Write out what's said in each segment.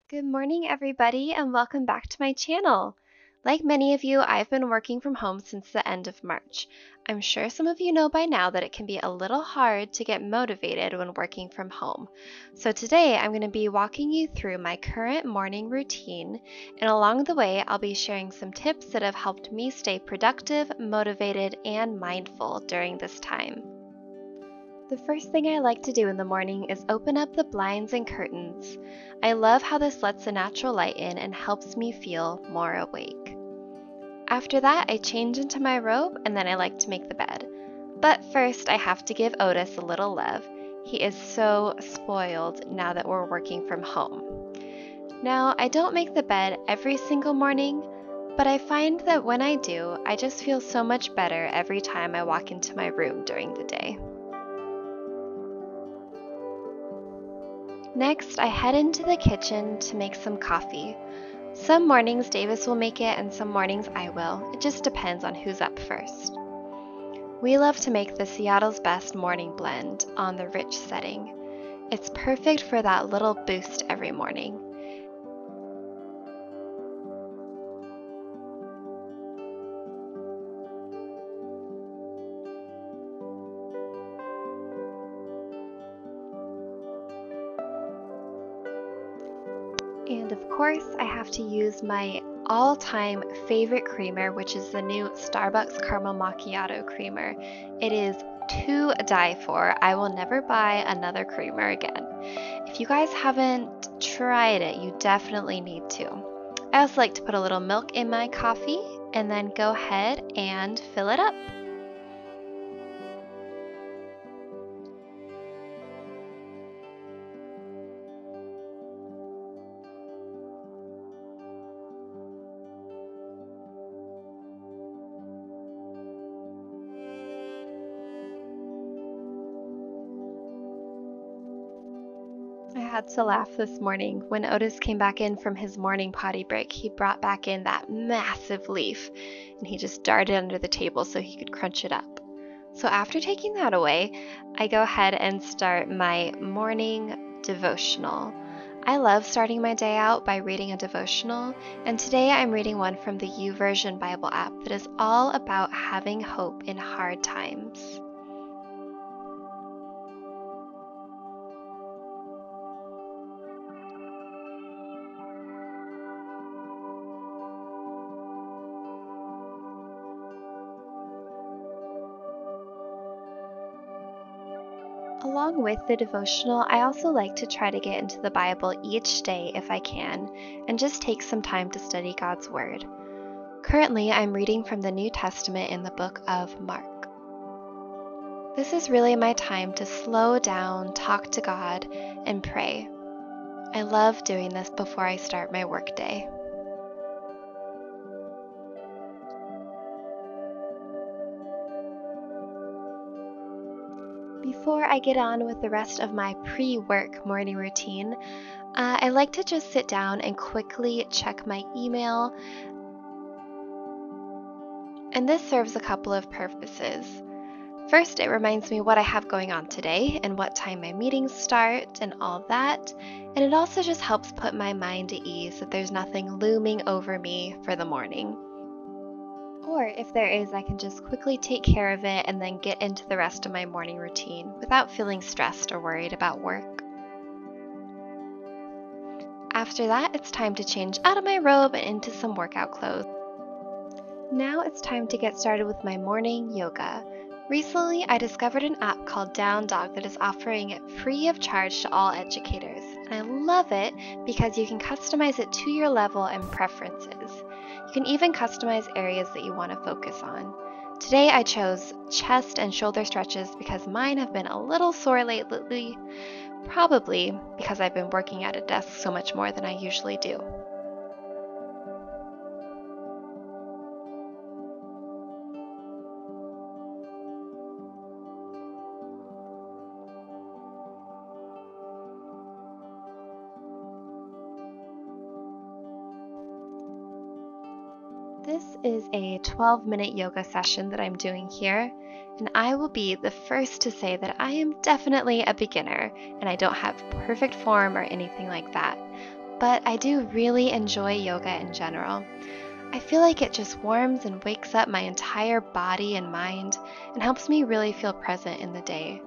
Good morning, everybody, and welcome back to my channel. Like many of you, I've been working from home since the end of March. I'm sure some of you know by now that it can be a little hard to get motivated when working from home. So today I'm going to be walking you through my current morning routine, and along the way I'll be sharing some tips that have helped me stay productive, motivated, and mindful during this time. The first thing I like to do in the morning is open up the blinds and curtains. I love how this lets the natural light in and helps me feel more awake. After that, I change into my robe and then I like to make the bed. But first, I have to give Otis a little love. He is so spoiled now that we're working from home. Now, I don't make the bed every single morning, but I find that when I do, I just feel so much better every time I walk into my room during the day. Next, I head into the kitchen to make some coffee. Some mornings Davis will make it and some mornings I will. It just depends on who's up first. We love to make the Seattle's Best morning blend on the rich setting. It's perfect for that little boost every morning. And of course, I have to use my all-time favorite creamer, which is the new Starbucks Caramel Macchiato creamer. It is to die for. I will never buy another creamer again. If you guys haven't tried it, you definitely need to. I also like to put a little milk in my coffee and then go ahead and fill it up. I had to laugh this morning. When Otis came back in from his morning potty break, he brought back in that massive leaf and he just darted under the table so he could crunch it up. So after taking that away, I go ahead and start my morning devotional. I love starting my day out by reading a devotional, and today I'm reading one from the YouVersion Bible app that is all about having hope in hard times. Along with the devotional, I also like to try to get into the Bible each day if I can, and just take some time to study God's Word. Currently, I'm reading from the New Testament in the book of Mark. This is really my time to slow down, talk to God, and pray. I love doing this before I start my workday. Before I get on with the rest of my pre-work morning routine, I like to just sit down and quickly check my email. And this serves a couple of purposes. First, it reminds me what I have going on today and what time my meetings start and all that. And it also just helps put my mind at ease that there's nothing looming over me for the morning. Or if there is, I can just quickly take care of it and then get into the rest of my morning routine without feeling stressed or worried about work. After that, it's time to change out of my robe and into some workout clothes. Now it's time to get started with my morning yoga. Recently, I discovered an app called Down Dog that is offering it free of charge to all educators. And I love it because you can customize it to your level and preferences. You can even customize areas that you want to focus on. Today I chose chest and shoulder stretches because mine have been a little sore lately, probably because I've been working at a desk so much more than I usually do. This is a 12-minute yoga session that I'm doing here, and I will be the first to say that I am definitely a beginner, and I don't have perfect form or anything like that. but I do really enjoy yoga in general. I feel like it just warms and wakes up my entire body and mind and helps me really feel present in the day.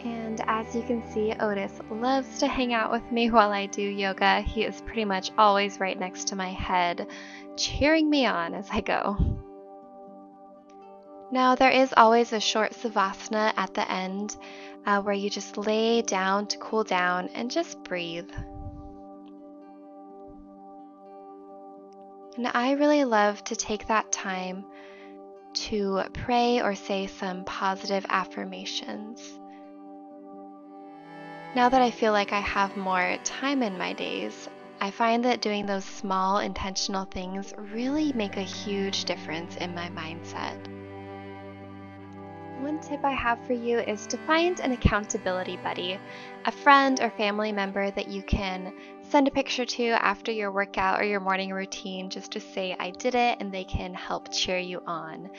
And as you can see, Otis loves to hang out with me while I do yoga. He is pretty much always right next to my head, cheering me on as I go. Now, there is always a short savasana at the end where you just lay down to cool down and just breathe. And I really love to take that time to pray or say some positive affirmations. Now that I feel like I have more time in my days, I find that doing those small intentional things really make a huge difference in my mindset. One tip I have for you is to find an accountability buddy, a friend or family member that you can send a picture to after your workout or your morning routine just to say, I did it, and they can help cheer you on.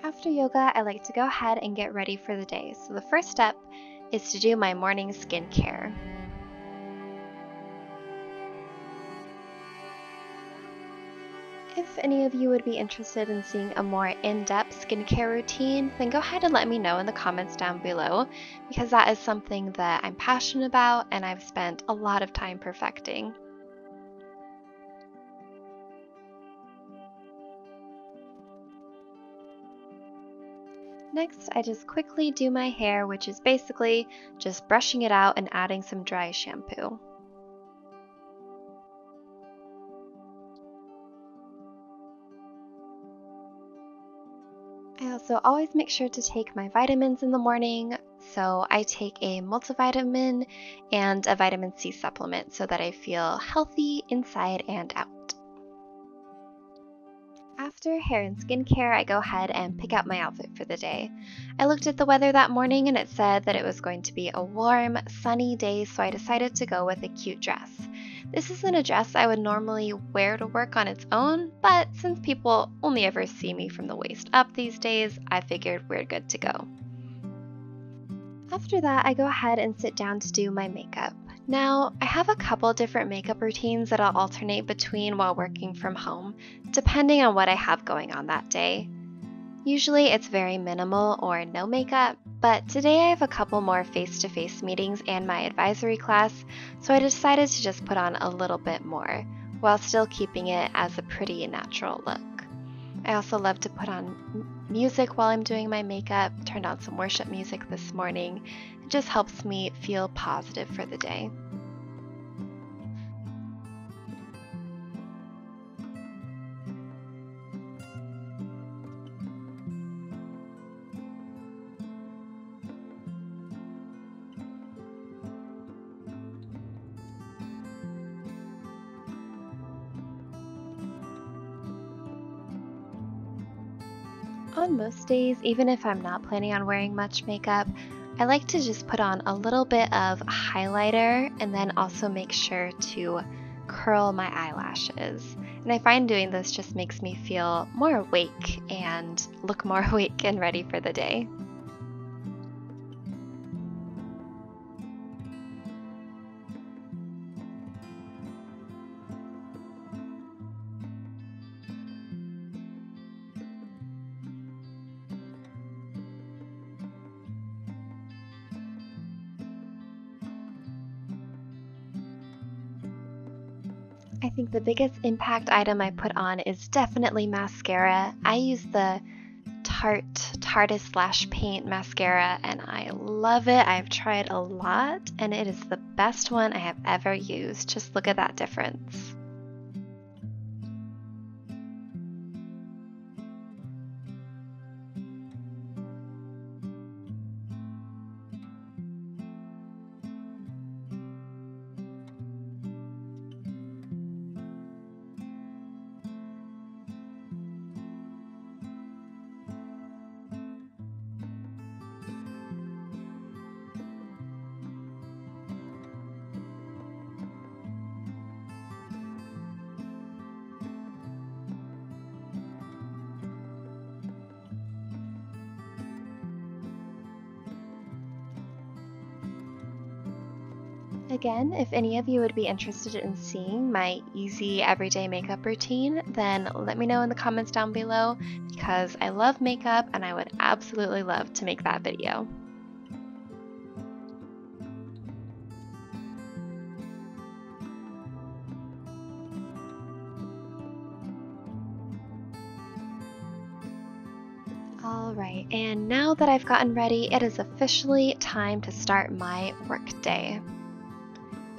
After yoga, I like to go ahead and get ready for the day. So the first step is to do my morning skincare. If any of you would be interested in seeing a more in-depth skincare routine, then go ahead and let me know in the comments down below, because that is something that I'm passionate about and I've spent a lot of time perfecting. Next, I just quickly do my hair, which is basically just brushing it out and adding some dry shampoo. I also always make sure to take my vitamins in the morning, so I take a multivitamin and a vitamin C supplement so that I feel healthy inside and out. After hair and skincare, I go ahead and pick out my outfit for the day. I looked at the weather that morning and it said that it was going to be a warm, sunny day, so I decided to go with a cute dress. This isn't a dress I would normally wear to work on its own, but since people only ever see me from the waist up these days, I figured we're good to go. After that, I go ahead and sit down to do my makeup. Now, I have a couple different makeup routines that I'll alternate between while working from home, depending on what I have going on that day. Usually it's very minimal or no makeup, but today I have a couple more face-to-face meetings and my advisory class, so I decided to just put on a little bit more, while still keeping it as a pretty natural look. I also love to put on music while I'm doing my makeup, turned on some worship music this morning. It just helps me feel positive for the day. On most days, even if I'm not planning on wearing much makeup, I like to just put on a little bit of highlighter and then also make sure to curl my eyelashes. And I find doing this just makes me feel more awake and look more awake and ready for the day. I I think the biggest impact item I put on is definitely mascara. I use the Tarteist Paint mascara and I love it. I've tried a lot and it is the best one I have ever used. Just look at that difference. Again, if any of you would be interested in seeing my easy everyday makeup routine, then let me know in the comments down below because I love makeup and I would absolutely love to make that video. Alright, and now that I've gotten ready, it is officially time to start my workday.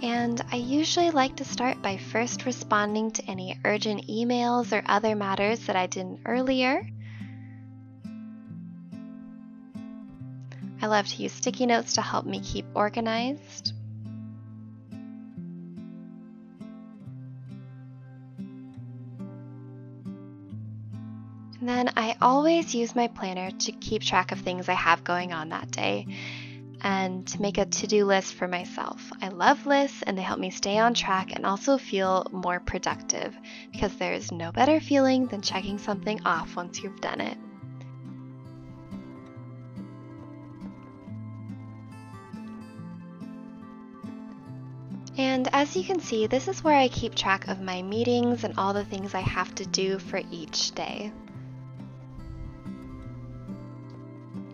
And I usually like to start by first responding to any urgent emails or other matters that I didn't earlier. I love to use sticky notes to help me keep organized. And then I always use my planner to keep track of things I have going on that day and to make a to-do list for myself. I love lists and they help me stay on track and also feel more productive because there is no better feeling than checking something off once you've done it. And as you can see, this is where I keep track of my meetings and all the things I have to do for each day.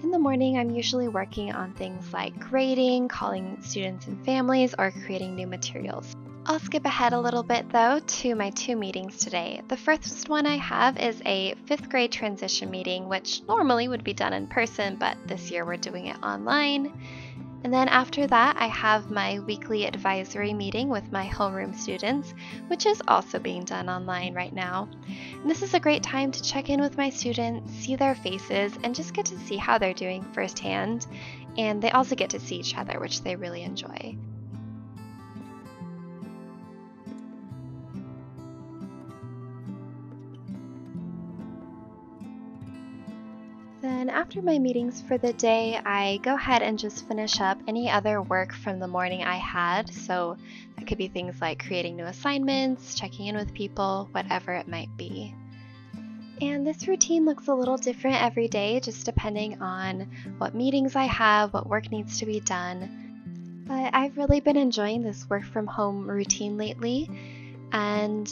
In the morning, I'm usually working on things like grading, calling students and families, or creating new materials. I'll skip ahead a little bit though to my 2 meetings today. The first one I have is a 5th grade transition meeting, which normally would be done in person, but this year we're doing it online. And then after that, I have my weekly advisory meeting with my homeroom students, which is also being done online right now. And this is a great time to check in with my students, see their faces, and just get to see how they're doing firsthand. And they also get to see each other, which they really enjoy. Then after my meetings for the day, I go ahead and just finish up any other work from the morning I had. So that could be things like creating new assignments, checking in with people, whatever it might be. And this routine looks a little different every day, just depending on what meetings I have, what work needs to be done. But I've really been enjoying this work from home routine lately, and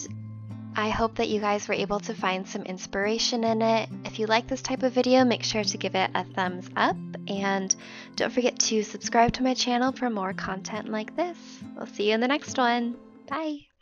I hope that you guys were able to find some inspiration in it. If you like this type of video, make sure to give it a thumbs up and don't forget to subscribe to my channel for more content like this. We'll see you in the next one. Bye!